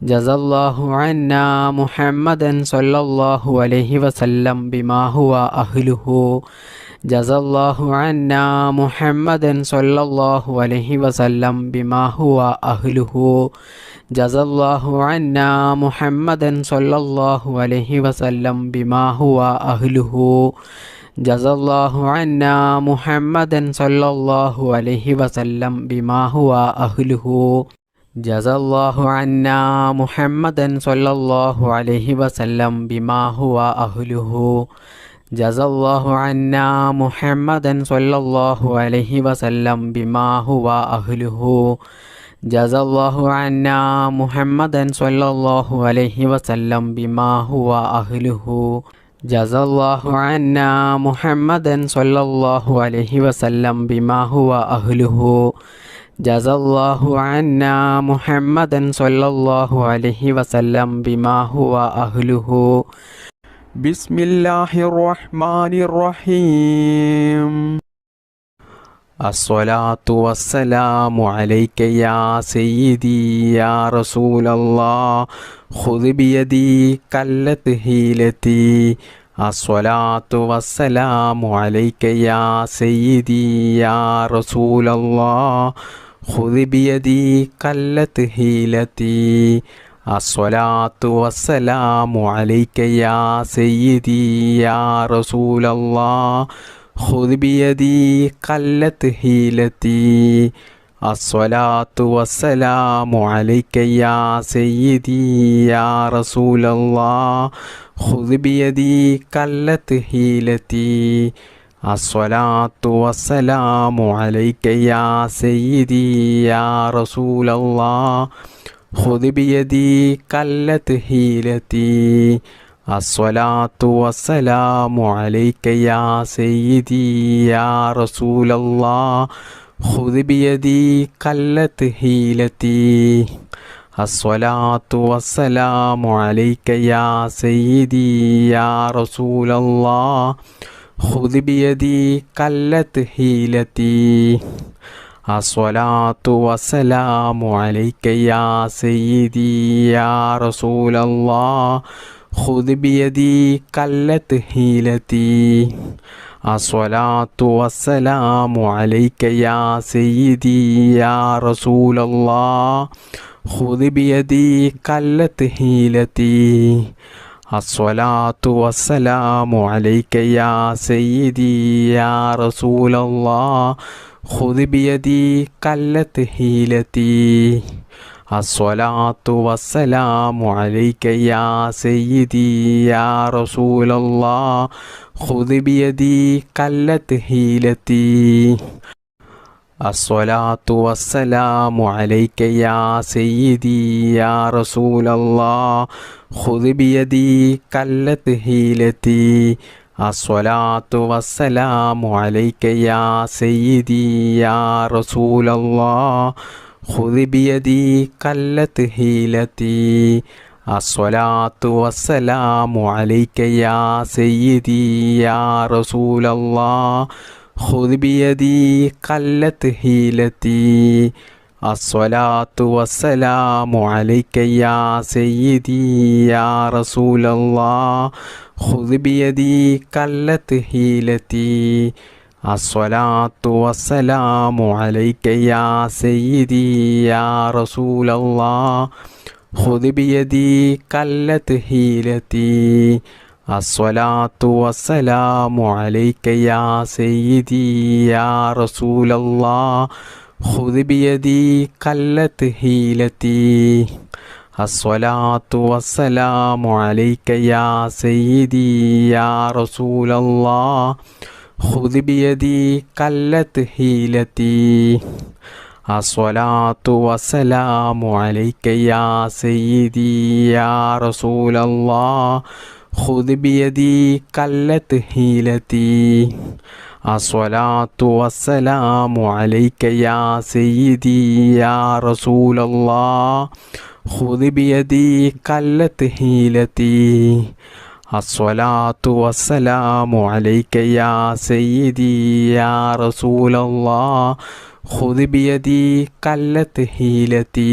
ജസല്ലാഹു അന്നാ മുഹമ്മദൻ സ്വല്ലല്ലാഹു അലൈഹി വസല്ലം ബിമാ ഹുവ അഹ്ലുഹു ജസല്ലാഹു അന്നാ മുഹമ്മദൻ സ്വല്ലല്ലാഹു അലൈഹി വസല്ലം ബിമാ ഹുവ അഹ്ലുഹു ജസല്ലാഹു അന്നാ മുഹമ്മദൻ സ്വല്ലല്ലാഹു അലൈഹി വസല്ലം ബിമാ ഹുവ അഹ്ലുഹു ജസല്ലാഹു അന്നാ മുഹമ്മദൻ സ്വല്ലല്ലാഹു അലൈഹി വസല്ലം ബിമാ ഹുവ അഹ്ലുഹു ജസല്ലാഹു അന്നാ മുഹമ്മദൻ സ്വല്ലല്ലാഹു അലൈഹി വസല്ലം ബിമാ ഹുവ അഹ്ലുഹു ജസല്ലാഹു അന്നാ മുഹമ്മദൻ സ്വല്ലല്ലാഹു അലൈഹി വസല്ലം ബിമാ ഹുവ അഹ്ലുഹു ജസല്ലാഹു അന്നാ മുഹമ്മദൻ സ്വല്ലല്ലാഹു അലൈഹി വസല്ലം ബിമാ ഹുവ അഹ്ലുഹു ജസല്ലാഹു അന്നാ മുഹമ്മദൻ സ്വല്ലല്ലാഹു അലൈഹി വസല്ലം ബിമാ ഹുവ അഹ്ലുഹു ജസല്ലാഹു അന്നാ മുഹമ്മദൻ സ്വല്ലല്ലാഹു അലൈഹി വസല്ലം ബിമാ ഹുവ അഹ്ലുഹു ബിസ്മില്ലാഹിർ റഹ്മാനിർ റഹീം അസ്സലാത്തു വസ്സലാമു അലൈക യാ സയ്യിദി യാ റസൂലല്ലാഹ് ഖുദ് ബിയദി കല്ലത് ഹീലതി അസ്സലാത്തു വസ്സലാമു അലൈക യാ സയ്യിദി യാ റസൂലല്ലാഹ് ഖുദ് ബിയദി കല്ലത് ഹീലതി അസ്സലാത്തു വസ്സലാമു അലൈക യാ സയ്യിദി യാ റസൂലല്ലാഹ് ഖുദ് ബിയദി കല്ലത് ഹീലതി അസ്സലാത്തു വസ്സലാമു അലൈക യാ സയ്യിദി യാ റസൂലല്ലാഹ് ഖുദ് ബിയദി കല്ലത് ഹീലതി അസ്സലാത്തു വസ്സലാമു അലൈക യാ സയ്യിദി യാ റസൂലല്ലാഹ് ഖുദ് ബിയദി കല്ലത് ഹീലതി അസ്സലാത്തു വസ്സലാമു അലൈക യാ സയ്യിദി യാ റസൂലല്ലാഹ് ഖുദ് ബിയദി കല്ലത് ഹീലതി അസ്സലാത്തു വസ്സലാമു അലൈക യാ സയ്യിദി യാ റസൂലല്ലാഹ് ഖുദ് ബിയദി കല്ലത് ഹീലതി അസ്സലാത്തു വസ്സലാമു അലൈക യാ സയ്യിദി യാ റസൂലല്ലാഹ് ഖുദ് ബിയദി കല്ലത് ഹീലതി അസ്സലാത്തു വസ്സലാമു അലൈക യാ സയ്യിദി യാ റസൂലല്ലാഹ് ഖുദ് ബിയദി കല്ലത് ഹീലതി അസ്സലാത്തു വസ്സലാമു അലൈക യാ സയ്യിദി യാ റസൂലല്ലാഹ് ഖുദ് ബിയദി കല്ലത് ഹീലതി അസ്സലാത്തു വസ്സലാമു അലൈക യാ സയ്യിദി യാ റസൂലല്ലാഹ് ഖുദ് ബിയദി കല്ലത് ഹീലതി അസ്സലാത്തു വസ്സലാമു അലൈക യാ സയ്യിദി യാ റസൂലല്ലാഹ് ഖുദ് ബിയദി കല്ലത് ഹീലതി അസ്സലാത്തു വസ്സലാമു അലൈക യാ സയ്യിദി യാ റസൂലല്ലാഹ് ഖുദ് ബിയദി കല്ലത് ഹീലതി അസ്സലാത്തു വസ്സലാമു അലൈക യാ സയ്യിദി യാ റസൂലല്ലാഹ് ഖുദ് ബിയദി കല്ലത് ഹീലതി അസ്സലാത്തു വസ്സലാമു അലൈക യാ സയ്യിദി യാ റസൂലല്ലാഹ് ഖുദ് ബിയദി കല്ലത് ഹീലതി അസ്സലാത്തു വസ്സലാമു അലൈക യാ സയ്യിദി യാ റസൂലല്ലാഹ് ഖുദ് ബിയദി കല്ലത് ഹീലതി അസ്സലാത്തു വസ്സലാമു അലൈക യാ സയ്യിദി യാ റസൂലല്ലാഹ് ഖുദ് ബിയദി കല്ലത് ഹീലതി അസ്സലാത്തു വസ്സലാമു അലൈക യാ സയ്യിദി യാ റസൂലല്ലാഹ് ഖുദ് ബിയദി കല്ലത് ഹീലതി അസ്സലാത്തു വസ്സലാമു അലൈക യാ സയ്യിദി യാ റസൂലല്ലാഹ് ഖുദ് ബിയദി കല്ലത് ഹീലതി അസ്സലാത്തു വസ്സലാമു അലൈക യാ സയ്യിദി യാ റസൂലല്ലാഹ് ഖുദ് ബിയദി കല്ലത് ഹീലതി അസ്സലാത്തു വസ്സലാമു അലൈക യാ സയ്യിദി യാ റസൂലല്ലാഹ് ഖുദ് ബിയദി കല്ലത് ഹീലതി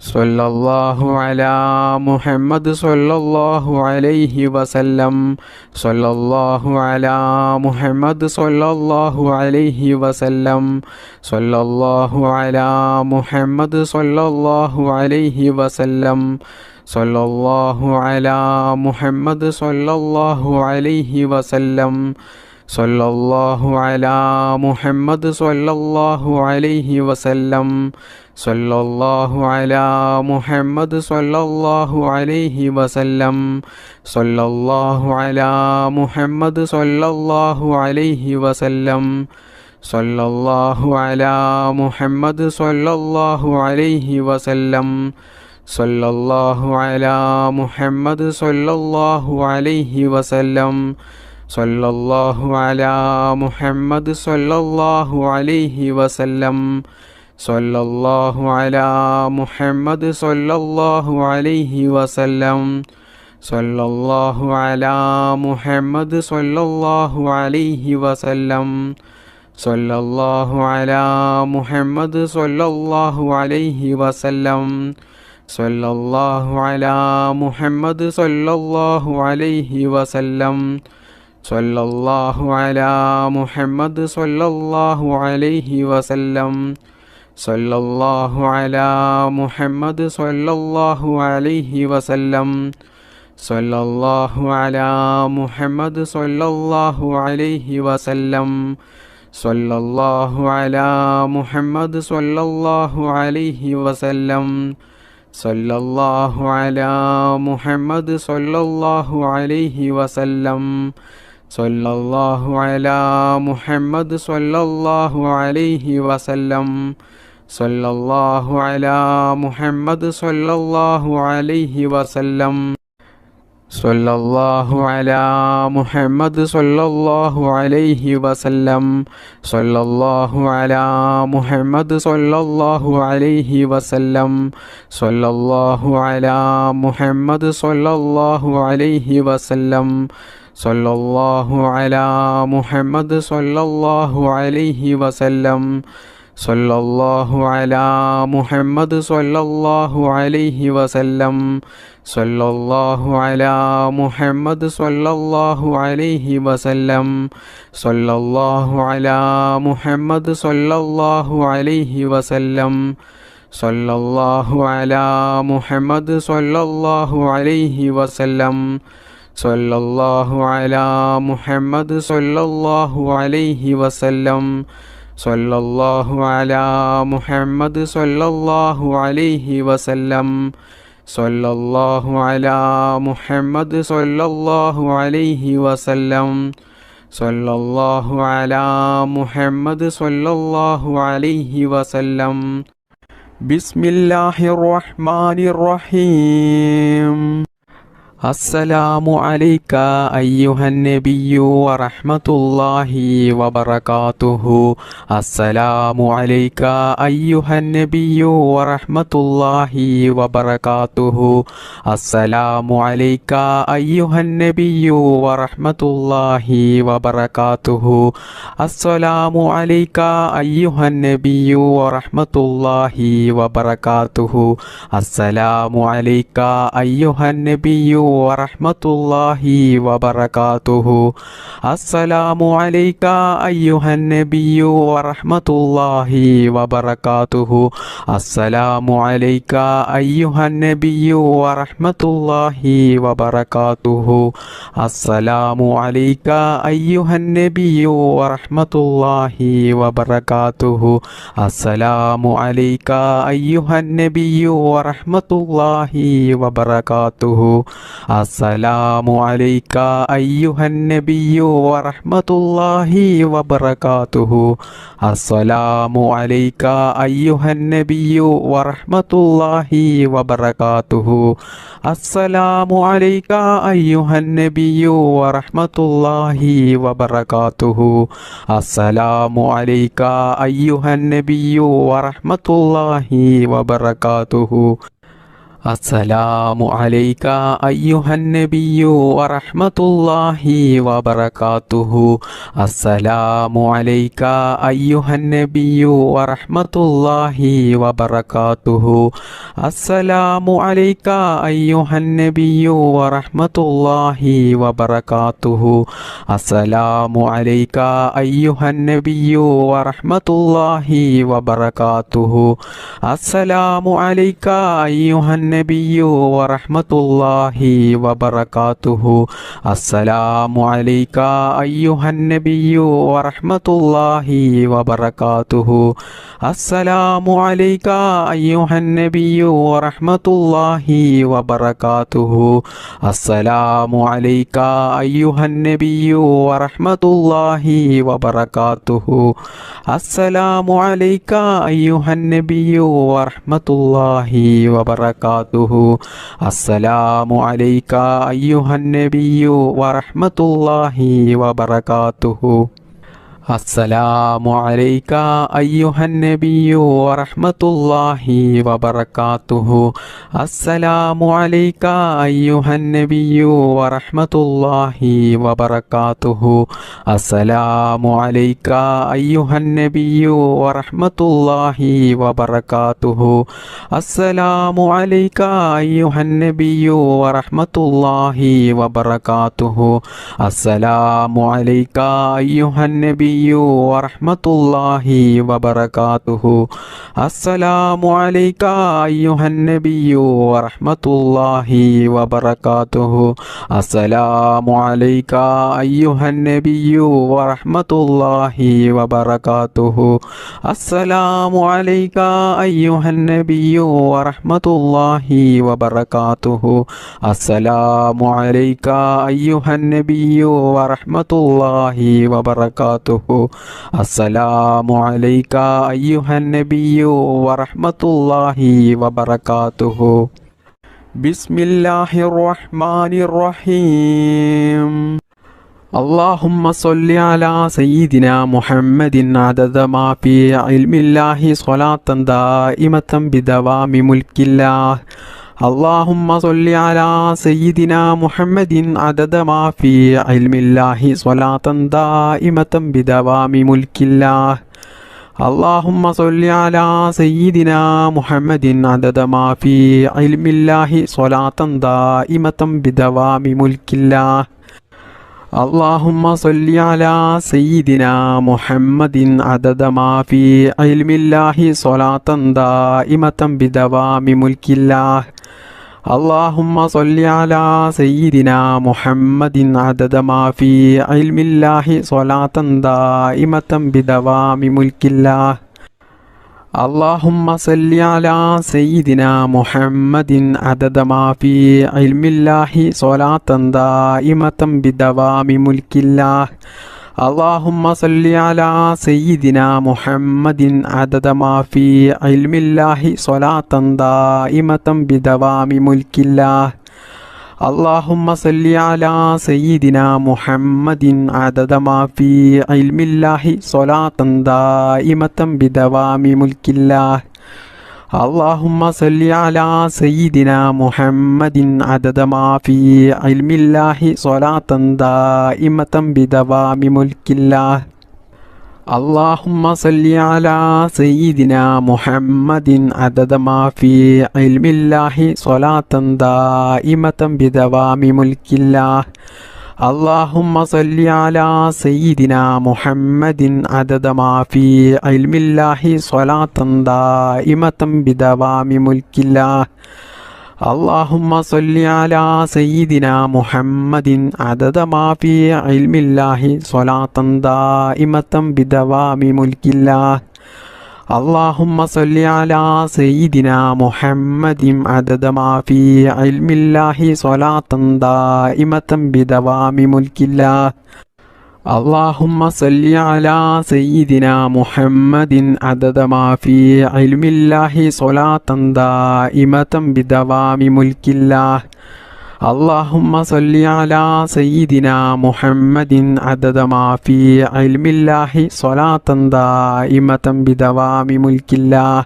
സല്ലല്ലാഹു അലാ മുഹമ്മദ് സല്ലല്ലാഹു അലൈഹി വസല്ലം. സല്ലല്ലാഹു അലാ മുഹമ്മദ് സല്ലല്ലാഹു അലൈഹി വസല്ലം. സല്ലല്ലാഹു അലാ മുഹമ്മദ് സല്ലല്ലാഹു അലൈഹി വസല്ലം. സല്ലല്ലാഹു അലാ മുഹമ്മദ് സല്ലല്ലാഹു അലൈഹി വസല്ലം. സല്ലല്ലാഹു അലാ മുഹമ്മദ് സല്ലല്ലാഹു അലൈഹി വസല്ലം. സല്ലല്ലാഹു അലാ മുഹമ്മദ് സല്ലല്ലാഹു അലൈഹി വസല്ലം. സല്ലല്ലാഹു അലാ മുഹമ്മദ് സല്ലല്ലാഹു അലൈഹി വസല്ലം. സല്ലല്ലാഹു അലാ മുഹമ്മദ് സല്ലല്ലാഹു അലൈഹി വസല്ലം. സല്ലല്ലാഹു അലാ മുഹമ്മദ് സല്ലല്ലാഹു അലൈഹി വസല്ലം. സല്ലല്ലാഹു അലാ മുഹമ്മദ് സല്ലല്ലാഹു അലൈഹി വസല്ലം. സല്ലല്ലാഹു അലാ മുഹമ്മദ് സല്ലല്ലാഹു അലൈഹി വസല്ലം. സല്ലല്ലാഹു അലാ മുഹമ്മദ് സല്ലല്ലാഹു അലൈഹി വസല്ലം. സല്ലല്ലാഹു അലാ മുഹമ്മദ് സല്ലല്ലാഹു അലൈഹി വസല്ലം. സല്ലല്ലാഹു അലാ മുഹമ്മദ് സല്ലല്ലാഹു അലൈഹി വസല്ലം. സല്ലല്ലാഹു അലാ മുഹമ്മദ് സല്ലല്ലാഹു അലൈഹി വസല്ലം. സല്ലല്ലാഹു അലാ മുഹമ്മദ് സല്ലല്ലാഹു അലൈഹി വസല്ലം. സല്ലല്ലാഹു അലാ മുഹമ്മദ് സല്ലല്ലാഹു അലൈഹി വസല്ലം. സല്ലല്ലാഹു അലാ മുഹമ്മദ് സല്ലല്ലാഹു അലൈഹി വസല്ലം. സല്ലല്ലാഹു അലാ മുഹമ്മദ് സല്ലല്ലാഹു അലൈഹി വസല്ലം. സല്ലല്ലാഹു അലാ മുഹമ്മദ് സല്ലല്ലാഹു അലൈഹി വസല്ലം. സല്ലല്ലാഹു അലാ മുഹമ്മദ് സല്ലല്ലാഹു അലൈഹി വസല്ലം. സല്ലല്ലാഹു അലാ മുഹമ്മദ് സല്ലല്ലാഹു അലൈഹി വസല്ലം. സല്ലല്ലാഹു അലാ മുഹമ്മദ് സല്ലല്ലാഹു അലൈഹി വസല്ലം. സല്ലല്ലാഹു അലാ മുഹമ്മദ് സല്ലല്ലാഹു അലൈഹി വസല്ലം. സല്ലല്ലാഹു അലാ മുഹമ്മദ് സല്ലല്ലാഹു അലൈഹി വസല്ലം. സല്ലല്ലാഹു അലാ മുഹമ്മദ് സല്ലല്ലാഹു അലൈഹി വസല്ലം. സല്ലല്ലാഹു അലാ മുഹമ്മദ് സല്ലല്ലാഹു അലൈഹി വസല്ലം. സല്ലല്ലാഹു അലാ മുഹമ്മദ് സല്ലല്ലാഹു അലൈഹി വസല്ലം. സല്ലല്ലാഹു അലാ മുഹമ്മദ് സല്ലല്ലാഹു അലൈഹി വസല്ലം. സല്ലല്ലാഹു അലാ മുഹമ്മദ് സല്ലല്ലാഹു അലൈഹി വസല്ലം. സല്ലല്ലാഹു അലാ മുഹമ്മദ് സല്ലല്ലാഹു അലൈഹി വസല്ലം. സല്ലല്ലാഹു അലാ മുഹമ്മദ് സല്ലല്ലാഹു അലൈഹി വസല്ലം. സല്ലല്ലാഹു അലാ മുഹമ്മദ് സല്ലല്ലാഹു അലൈഹി വസല്ലം. ബിസ്മില്ലാഹിർ റഹ്മാനിർ റഹീം. അസ്സലാമു അലൈക അയ്യുഹൻ നബിയ്യു വറഹ്മത്തുള്ളാഹി വബറകാതുഹു. അസ്സലാമു അലൈക അയ്യുഹൻ നബിയ്യു വറഹ്മത്തുള്ളാഹി വബറകാതുഹു. അസ്സലാമു അലൈക അയ്യുഹൻ നബിയ്യു വറഹ്മത്തുള്ളാഹി വബറകാതുഹു. അസ്സലാമു അലൈക അയ്യുഹൻ നബിയ്യു വറഹ്മത്തുള്ളാഹി വബറകാതുഹു. അസ്സലാമു അലൈക അയ്യുഹൻ നബിയ്യു വറഹ്മത്തുള്ളാഹി വബറകാതുഹു. അസ്സലാമു അലൈക അയ്യുഹൻ നബിയ്യു വറഹ്മത്തുള്ളാഹി വബറകാതുഹു. അസ്സലാമു അലൈക അയ്യുഹൻ നബിയ്യു വറഹ്മത്തുള്ളാഹി വബറകാതുഹു. അസ്സലാമു അലൈക അയ്യുഹൻ നബിയ്യു വറഹ്മത്തുള്ളാഹി വബറകാതുഹു. അസ്സലാമു അലൈക അയ്യുഹൻ നബിയ്യു വറഹ്മത്തുള്ളാഹി വബറകാതുഹു. അസ്സലാമു അലൈക അയ്യുഹൻ നബിയ്യു വറഹ്മത്തുള്ളാഹി വബറകാതുഹു. അസ്സലാമു അലൈക അയ്യുഹൻ നബിയ്യു വറഹ്മത്തുള്ളാഹി വബറകാതുഹു. അസ്സലാമു അലൈക അയ്യുഹൻ നബിയ്യു വറഹ്മത്തുള്ളാഹി വബറകാതുഹു. അസ്സലാമു അലൈക അയ്യുഹൻ നബിയ്യു വറഹ്മത്തുള്ളാഹി വബറകാതുഹു. السلام عليك أيها النبي ورحمة الله وبركاته. السلام عليك أيها النبي ورحمة الله وبركاته. السلام عليك أيها النبي ورحمة الله وبركاته. السلام عليك أيها النبي ورحمة الله وبركاته. السلام عليك أيها النبي ورحمة الله وبركاته. السلام عليك أيها النبي ورحمة الله وبركاته. السلام عليك أيها النبي ورحمة الله وبركاته. السلام عليك أيها النبي ورحمة الله وبركاته. السلام عليك أيها النبي ورحمة الله وبركاته. السلام عليك أيها النبي ورحمة الله وبركاته. السلام عليك أيها النبي ورحمة الله وبركاته. السلام عليك أيها النبي ورحمة الله وبركاته. السلام عليك أيها النبي ورحمة الله وبركاته. السلام عليك أيها النبي ورحمة الله وبركاته. السلام عليك أيها النبي ورحمة الله وبركاته. السلام عليك أيها النبي ورحمة الله وبركاته. السلام عليك أيها النبي ورحمة الله وبركاته. السلام عليك أيها النبي ورحمة الله وبركاته. السلام عليك أيها النبي ورحمة الله وبركاته. السلام عليك أيها النبي ورحمة الله وبركاته. بسم الله الرحمن الرحيم. اللهم صل على سيدنا محمد عدد ما في علم الله صلاة دائمة بدوام ملك الله. اللهم صل على سيدنا محمد عدد ما في علم الله صلاة دائمة بدوام ملك الله. اللهم صل على سيدنا محمد عدد ما في علم الله صلاة دائمة بدوام ملك الله. اللهم صل على سيدنا محمد عدد ما في علم الله صلاة دائمة بدوام ملك الله. اللهم صل على سيدنا محمد عدد ما في علم الله صلاة دائمة بدوام ملك الله. اللهم صل على سيدنا محمد عدد ما في علم الله صلاة دائمة بدوام ملك الله. اللهم صل على سيدنا محمد عدد ما في علم الله صلاة دائمة بدوام ملك الله. اللهم صل على سيدنا محمد عدد ما في علم الله صلاة دائمة بدوام ملك الله. اللهم صل على سيدنا محمد عدد ما في علم الله صلاة دائمة بدوام ملك الله. اللهم صل على سيدنا محمد عدد ما في علم الله صلاة دائمة بدوام ملك الله. اللهم صل على سيدنا محمد عدد ما في علم الله صلاة دائمة بدوام ملك الله. اللهم صل على سيدنا محمد عدد ما في علم الله صلاة دائمة بدوام ملك الله. اللهم صل على سيدنا محمد عدد ما في علم الله صلاة دائمة بدوام ملك الله. اللهم صل على سيدنا محمد عدد ما في علم الله صلاة دائمة بدوام ملك الله. اللهم صل على سيدنا محمد عدد ما في علم الله صلاة دائمة بدوام ملك الله.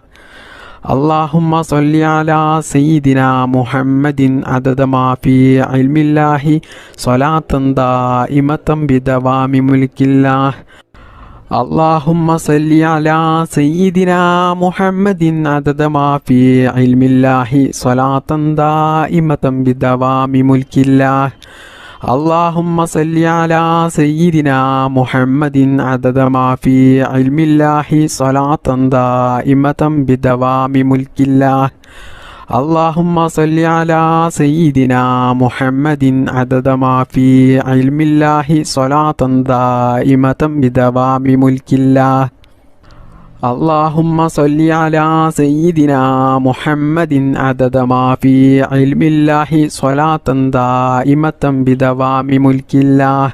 اللهم صل على سيدنا محمد عدد ما في علم الله صلاة دائمة بدوام ملك الله. اللهم صل على سيدنا محمد عدد ما في علم الله صلاة دائمة بدوام ملك الله. اللهم صل على سيدنا محمد عدد ما في علم الله صلاة دائمة بدوام ملك الله. اللهم صل على سيدنا محمد عدد ما في علم الله صلاة دائمة بدوام ملك الله. اللهم صل على سيدنا محمد عدد ما في علم الله صلاة دائمة بدوام ملك الله.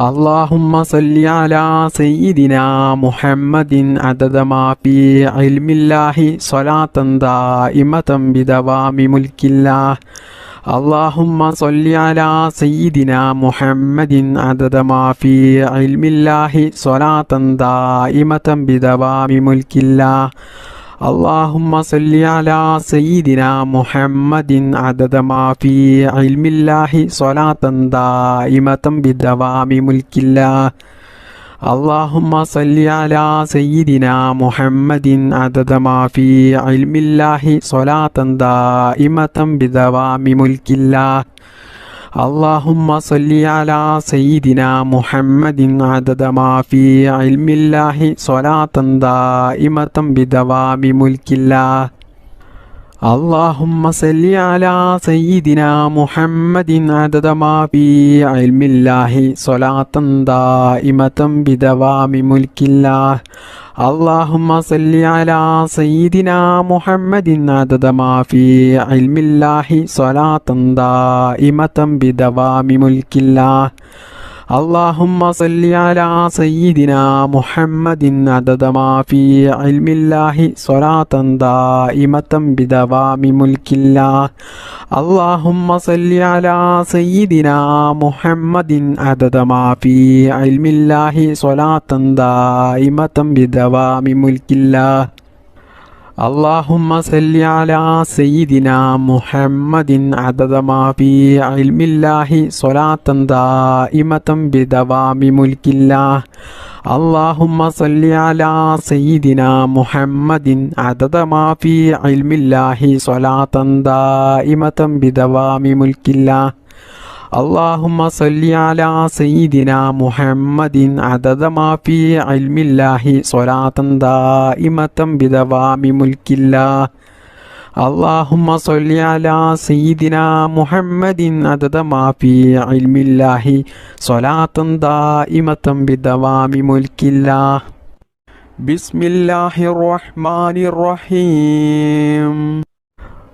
اللهم صل على سيدنا محمد عدد ما في علم الله صلاة دائمة بدوام ملك الله. اللهم صل على سيدنا محمد عدد ما في علم الله صلاة دائمة بدوام ملك الله. اللهم صل على سيدنا محمد عدد ما في علم الله صلاة دائمة بدوام ملك الله. اللهم صل على سيدنا محمد عدد ما في علم الله صلاة دائمة بدوام ملك الله. اللهم صل على سيدنا محمد عدد ما في علم الله صلاة دائمة بدوام ملك الله. اللهم صل على سيدنا محمد عدد ما في علم الله صلاة دائمة بدوام ملك الله. اللهم صل على سيدنا محمد عدد ما في علم الله صلاة دائمة بدوام ملك الله. اللهم صل على سيدنا محمد عدد ما في علم الله صلاة دائمة بدوام ملك الله. اللهم صل على سيدنا محمد عدد ما في علم الله صلاة دائمة بدوام ملك الله. اللهم صل على سيدنا محمد عدد ما في علم الله صلاة دائمة بدوام ملك الله. اللهم صل على سيدنا محمد عدد ما في علم الله صلاة دائمة بدوام ملك الله. اللهم صل على سيدنا محمد عدد ما في علم الله صلاة دائمة بدوام ملك الله. اللهم صل على سيدنا محمد عدد ما في علم الله صلاة دائمة بدوام ملك الله. بسم الله الرحمن الرحيم.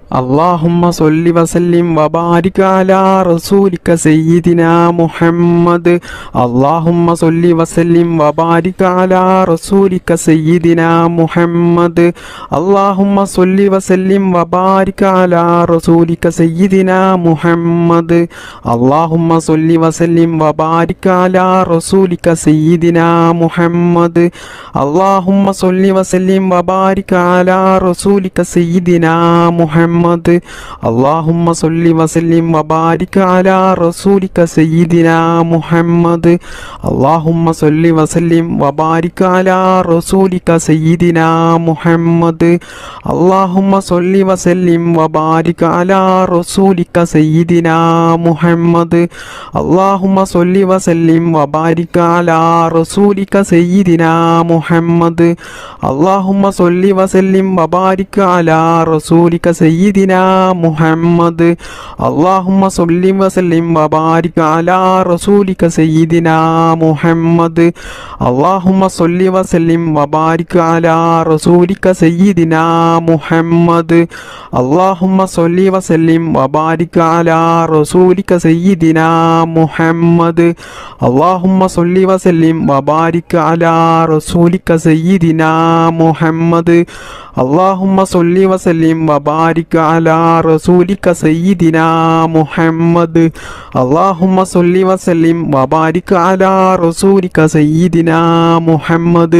اللهم صل وسلم وبارك على رسولك سيدنا محمد. اللهم صل وسلم وبارك على رسولك سيدنا محمد. اللهم صل وسلم وبارك على رسولك سيدنا محمد. اللهم صل وسلم وبارك على رسولك سيدنا محمد. اللهم صل وسلم وبارك على رسولك سيدنا محمد. اللهم صل وسلم وبارك على رسولك سيدنا محمد. اللهم صل وسلم وبارك على رسولك سيدنا محمد. اللهم صل وسلم وبارك على رسولك سيدنا محمد. اللهم صل وسلم وبارك على رسولك سيدنا محمد. اللهم صل وسلم وبارك على رسولك سيدنا محمد. اللهم صل وسلم وبارك على رسولك سيدنا محمد. اللهم صل وسلم وبارك على رسولك سيدنا محمد. اللهم صل وسلم وبارك على رسولك سيدنا محمد. اللهم صل وسلم وبارك على رسولك سيدنا محمد. اللهم صل وسلم وبارك على رسولك سيدنا محمد. اللهم صل وسلم وبارك على رسولك سيدنا محمد.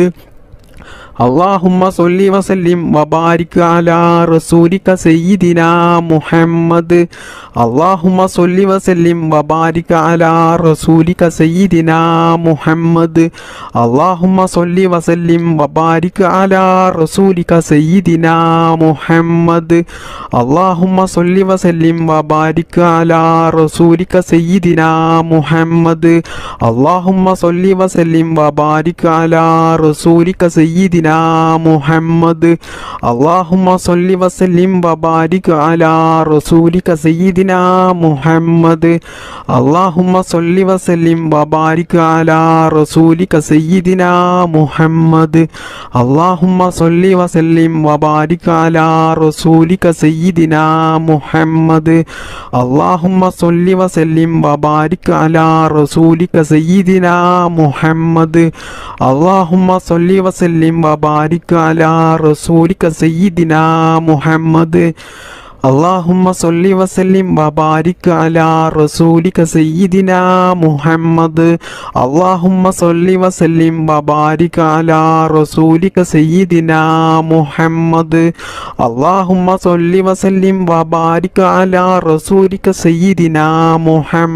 اللهم صل وسلم وبارك على رسولك سيدنا محمد اللهم صل وسلم وبارك على رسولك سيدنا محمد اللهم صل وسلم وبارك على رسولك سيدنا محمد اللهم صل وسلم وبارك على رسولك سيدنا محمد اللهم صل وسلم وبارك على رسولك سيدنا محمد اللهم صل وسلم وبارك على رسولك سيدنا محمد اللهم صل وسلم وبارك على رسولك سيدنا محمد اللهم صل وسلم وبارك على رسولك سيدنا محمد اللهم صل وسلم وبارك على رسولك سيدنا محمد اللهم صل وسلم وبارك على رسولك سيدنا محمد اللهم صل وسلم وبارك على رسولك سيدنا محمد اللهم صل وسلم وبارك على رسولك سيدنا محمد اللهم صل وسلم وبارك على رسولك سيدنا محمد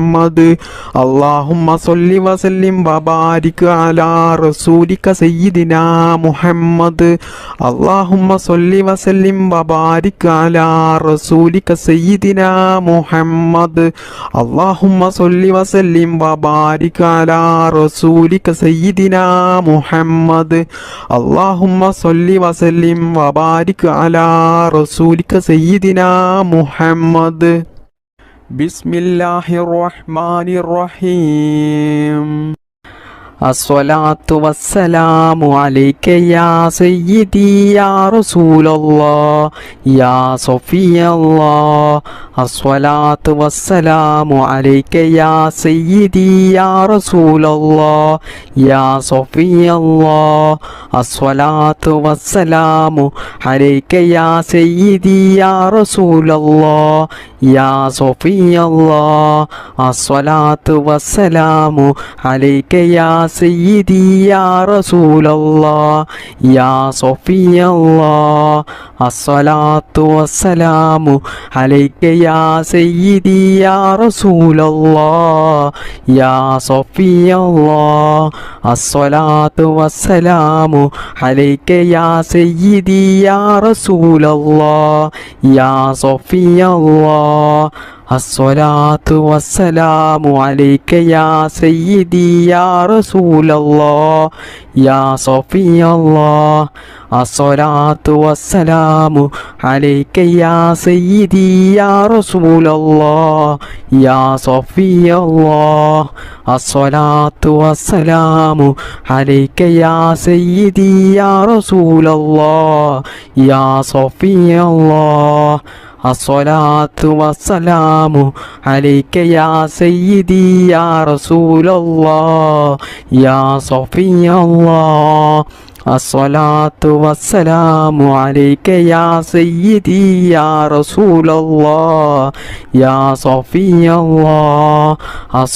اللهم صل وسلم وبارك على رسولك سيدنا محمد اللهم صل وسلم وبارك على رسولك سيدنا محمد اللهم صل وسلم وبارك على رسولك سيدنا محمد اللهم صل وسلم وبارك على رسولك سيدنا محمد بسم الله الرحمن الرحيم الصلاة والسلام عليك يا سيدي يا رسول الله يا صفي الله الصلاة والسلام عليك يا سيدي يا رسول الله يا صفي الله الصلاة والسلام عليك يا سيدي يا رسول الله يا صفي الله الصلاة والسلام عليك يا سيدي يا رسول الله يا صفي الله الصلاة والسلام عليك يا سيدي يا رسول الله يا صفي الله الصلاة والسلام عليك يا سيدي يا رسول الله يا صفي الله الصلاة والسلام عليك يا سيدي يا رسول الله يا صفي الله الصلاة والسلام عليك يا سيدي يا رسول الله يا صفي الله الصلاة والسلام عليك يا سيدي يا رسول الله يا صفي الله الصلاة والسلام عليك يا سيدي يا رسول الله يا صفي الله الصلاة والسلام عليك يا سيدي يا رسول الله يا صفي الله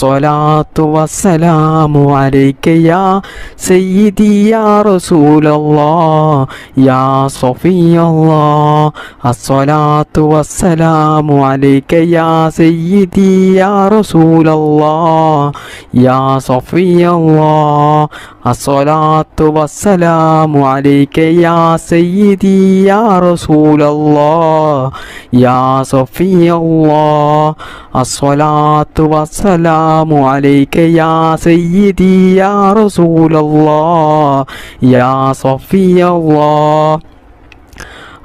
الصلاة والسلام عليك يا سيدي يا رسول الله يا صفي الله الصلاة والسلام عليك يا سيدي يا رسول الله يا صفي الله الصلاة والسلام عليك يا سيدي يا رسول الله يا صفي الله الصلاة والسلام عليك يا سيدي يا رسول الله يا صفي الله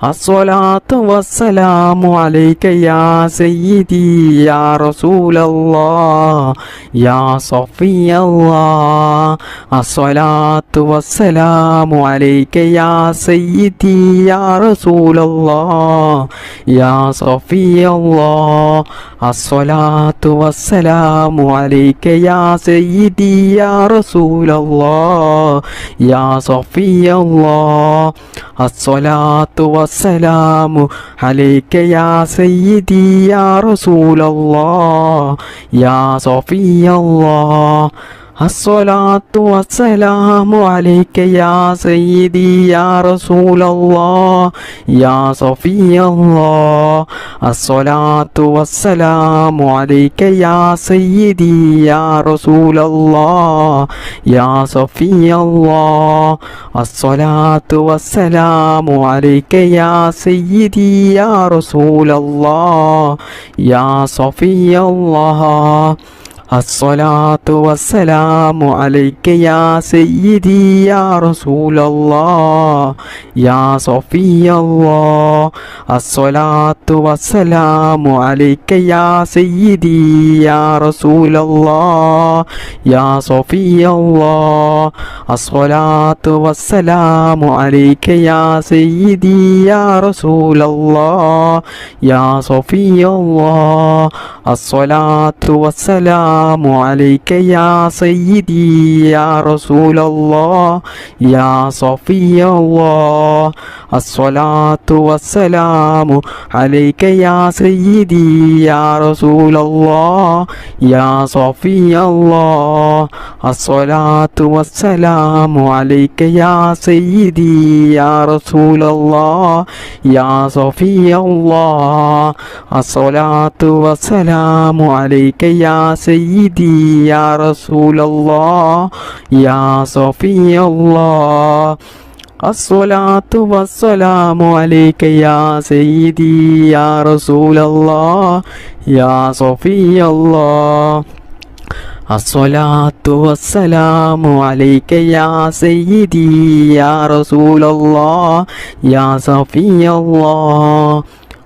الصلاة والسلام عليك يا سيدي يا رسول الله يا صفي الله الصلاة والسلام عليك يا سيدي يا رسول الله يا صفي الله الصلاة والسلام عليك يا سيدي يا رسول الله يا صفي الله الصلاة والسلام عليك يا سيدي يا رسول الله يا صفي الله الصلاة والسلام عليك يا سيدي يا رسول الله يا صفي الله. الصلاة والسلام عليك يا سيدي يا رسول الله يا صفي الله. الصلاة والسلام عليك يا سيدي يا رسول الله يا صفي الله. الصلاة والسلام عليك يا سيدي يا رسول الله يا صفي الله. الصلاة والسلام عليك يا سيدي يا رسول الله يا صفي الله. الصلاة والسلام عليك يا سيدي يا رسول الله يا صفي الله. الصلاة والسلام عليك يا سيدي يا رسول الله يا صفي الله. الصلاة والسلام عليك يا سيدي يا رسول الله يا صفي الله. الصلاة والسلام عليك يا سيدي يا رسول الله يا صفي الله. الصلاة والسلام عليك يا سيدي يا رسول الله يا صفي الله. الصلاة والسلام عليك يا سيدي يا رسول الله يا صفي الله. الصلاة والسلام عليك يا سيدي يا رسول الله يا صفي الله.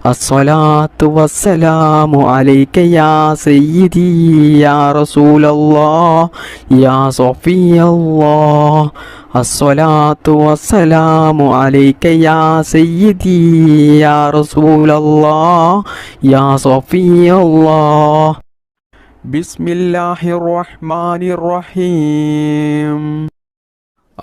الصلاة والسلام عليك يا سيدي يا رسول الله يا صفي الله. الصلاة والسلام عليك يا سيدي يا رسول الله يا صفي الله. بسم الله الرحمن الرحيم.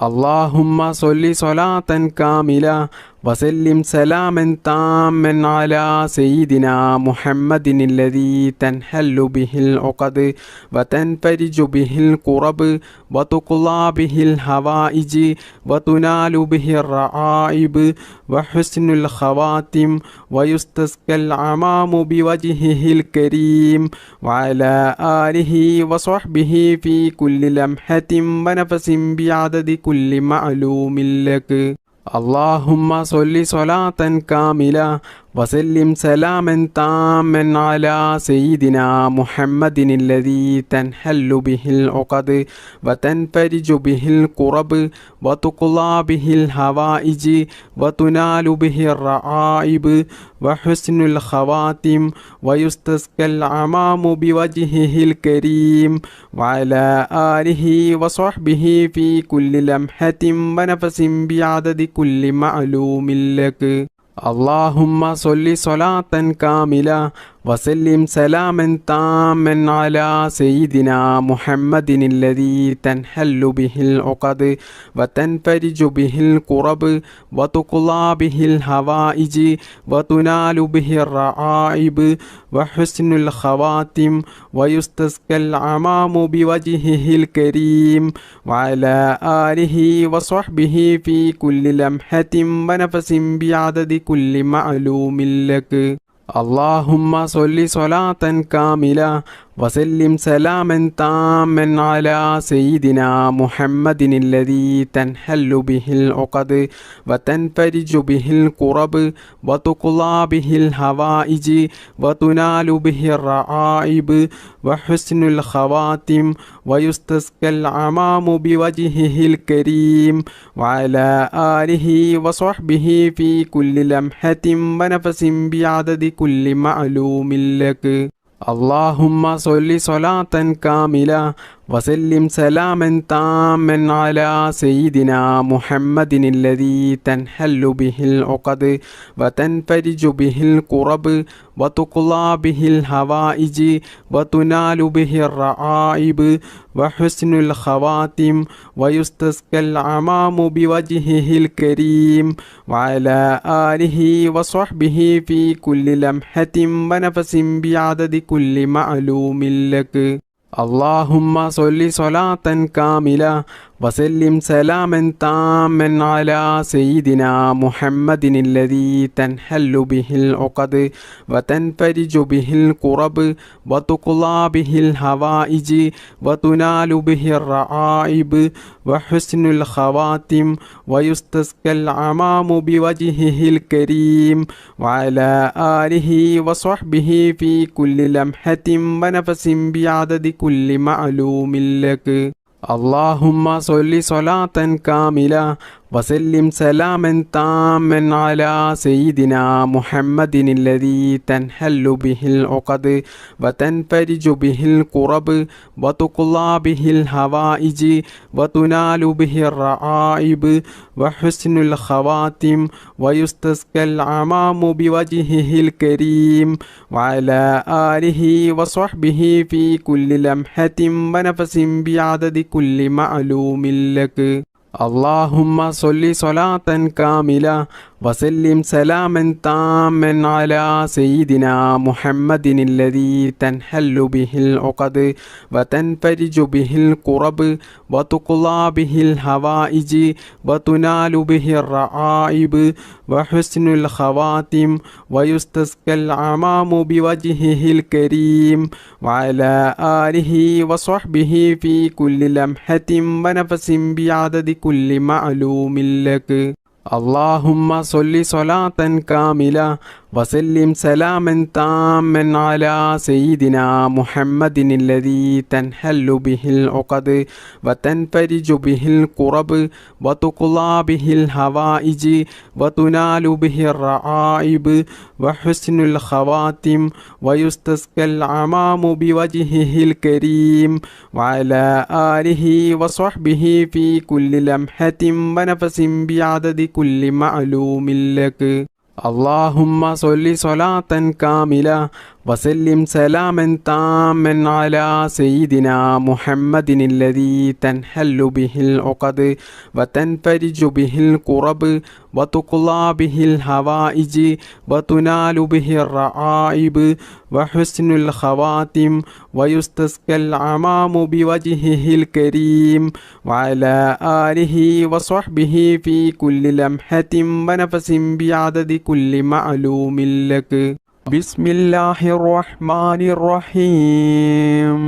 اللهم صل صلاة كاملة وسلم سلاما تاما على سيدنا محمد الذي تنحل به العقد وتنفرج به الكرب وتقضى به الحوائج وتنال به الرعائب وحسن الخواتم ويستسقى العمام بوجهه الكريم وعلى آله وصحبه في كل لمحة ونفس بعدد كل معلوم لك. اللهم صل صلاة كاملة وسلم سلاما تاما على سيدنا محمد الذي تنحل به العقد وتنفرج به الكرب وتقضى به الحوائج وتنال به الرعائب وحسن الخواتم ويستسقى العمام بوجهه الكريم وعلى آله وصحبه في كل لمحة ونفس بعدد كل معلوم لك. اللهم صل صلاة كاملة وسلم سلاما تاما على سيدنا محمد الذي تنحل به العقد وتنفرج به الكرب وتقضى به الحوائج وتنال به الرعائب وحسن الخواتم ويستسقى العمام بوجهه الكريم وعلى آله وصحبه في كل لمحة ونفس بعدد كل معلوم لك. اللهم صل صلاة كاملة وسلم سلاما تاما على سيدنا محمد الذي تنحل به العقد وتنفرج به الكرب وتقضى به الحوائج وتنال به الرعائب وحسن الخواتم ويستسقى العمام بوجهه الكريم وعلى آله وصحبه في كل لمحة ونفس بعدد كل معلوم لك. اللهم صل صلاة كاملة وسلم سلاما تاما على سيدنا محمد الذي تنحل به العقد وتنفرج به الكرب وتقضى به الحوائج وتنال به الرعائب وحسن الخواتم ويستسقى العمام بوجهه الكريم وعلى آله وصحبه في كل لمحة ونفس بعدد كل معلوم لك. اللهم صل صلاة كاملة وسلم سلاما تاما على سيدنا محمد الذي تنحل به العقد وتنفرج به الكرب وتقضى به الحوائج وتنال به الرعائب وحسن الخواتم ويستسقى العمام بوجهه الكريم وعلى آله وصحبه في كل لمحة ونفس بعدد كل معلوم لك. اللهم صل صلاة كاملة وسلم سلاما تاما على سيدنا محمد الذي تنحل به العقد وتنفرج به الكرب وتقضى به الحوائج وتنال به الرعائب وحسن الخواتم ويستسقى العمام بوجهه الكريم وعلى آله وصحبه في كل لمحة ونفس بعدد كل معلوم لك. اللهم صل صلاة كاملة وسلم سلاما تاما على سيدنا محمد الذي تنحل به العقد وتنفرج به الكرب وتقضى به الحوائج وتنال به الرعائب وحسن الخواتم ويستسقى العمام بوجهه الكريم وعلى آله وصحبه في كل لمحة ونفس بعدد كل معلوم لك. اللهم صل صلاة كاملة وسلم سلاما تاما على سيدنا محمد الذي تنحل به العقد وتنفرج به الكرب وتقضى به الحوائج وتنال به الرعائب وحسن الخواتم ويستسقى العمام بوجهه الكريم وعلى آله وصحبه في كل لمحة ونفس بعدد كل معلوم لك. اللهم صل صلاة كاملة وسلم سلاما تاما على سيدنا محمد الذي تنحل به العقد وتنفرج به الكرب وتقضى به الحوائج وتنال به الرعائب وحسن الخواتم ويستسقى العمام بوجهه الكريم وعلى آله وصحبه في كل لمحة ونفس بعدد كل معلوم لك. بسم الله الرحمن الرحيم.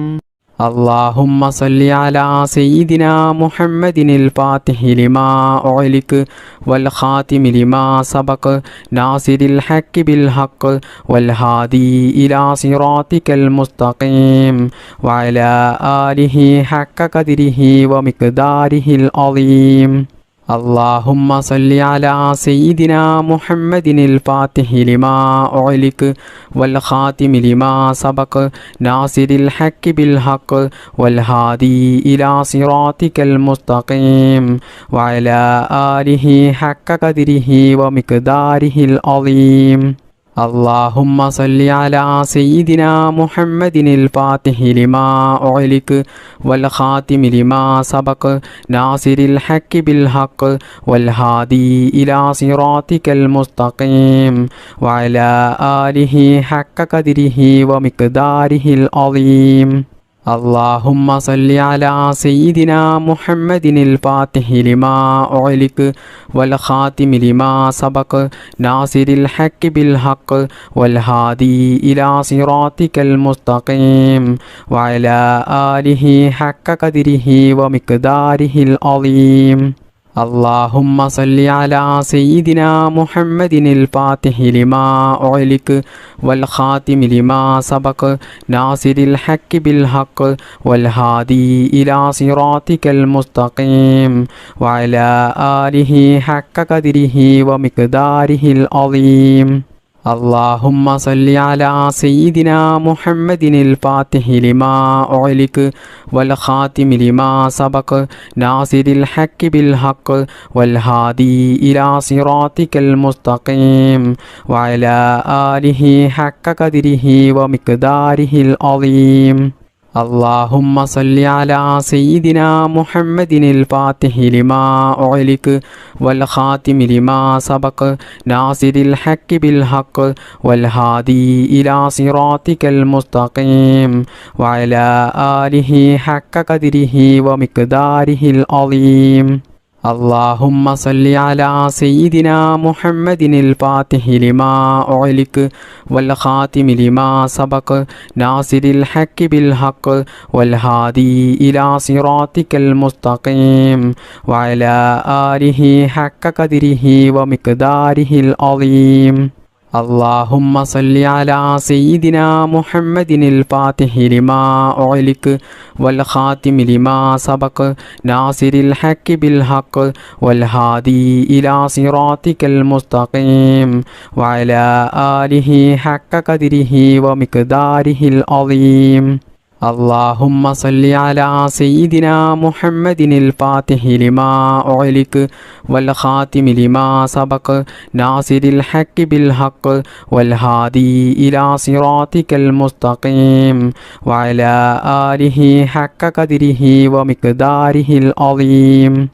اللهم صل على سيدنا محمد الفاتح لما أغلق والخاتم لما سبق ناصر الحق بالحق والهادي إلى صراطك المستقيم وعلى آله حق قدره ومقداره العظيم. اللهم صل على سيدنا محمد الفاتح لما أغلق والخاتم لما سبق ناصر الحق بالحق والهادي إلى صراطك المستقيم وعلى آله حق قدره ومقداره العظيم. اللهم صل على سيدنا محمد الفاتح لما أغلق والخاتم لما سبق ناصر الحق بالحق والهادي إلى صراطك المستقيم وعلى آله حق قدره ومقداره العظيم. اللهم صل على سيدنا محمد الفاتح لما أغلق والخاتم لما سبق ناصر الحق بالحق والهادي إلى صراطك المستقيم وعلى آله حق قدره ومقداره العظيم. اللهم صل على سيدنا محمد الفاتح لما أغلق والخاتم لما سبق ناصر الحق بالحق والهادي إلى صراطك المستقيم وعلى آله حق قدره ومقداره العظيم. اللهم صل على سيدنا محمد الفاتح لما أغلق والخاتم لما سبق ناصر الحق بالحق والهادي إلى صراطك المستقيم وعلى آله حق قدره ومقداره العظيم. اللهم صل على سيدنا محمد الفاتح لما أغلق والخاتم لما سبق ناصر الحق بالحق والهادي إلى صراطك المستقيم وعلى آله حق قدره ومقداره العظيم. اللهم صل على سيدنا محمد الفاتح لما أغلق والخاتم لما سبق ناصر الحق بالحق والهادي إلى صراطك المستقيم وعلى آله حق قدره ومقداره العظيم. اللهم صل على سيدنا محمد الفاتح لما أغلق والخاتم لما سبق ناصر الحق بالحق والهادي إلى صراطك المستقيم وعلى آله حق قدره ومقداره العظيم. اللهم صل على سيدنا محمد الفاتح لما أغلق والخاتم لما سبق ناصر الحق بالحق والهادي إلى صراطك المستقيم وعلى آله حق قدره ومقداره العظيم.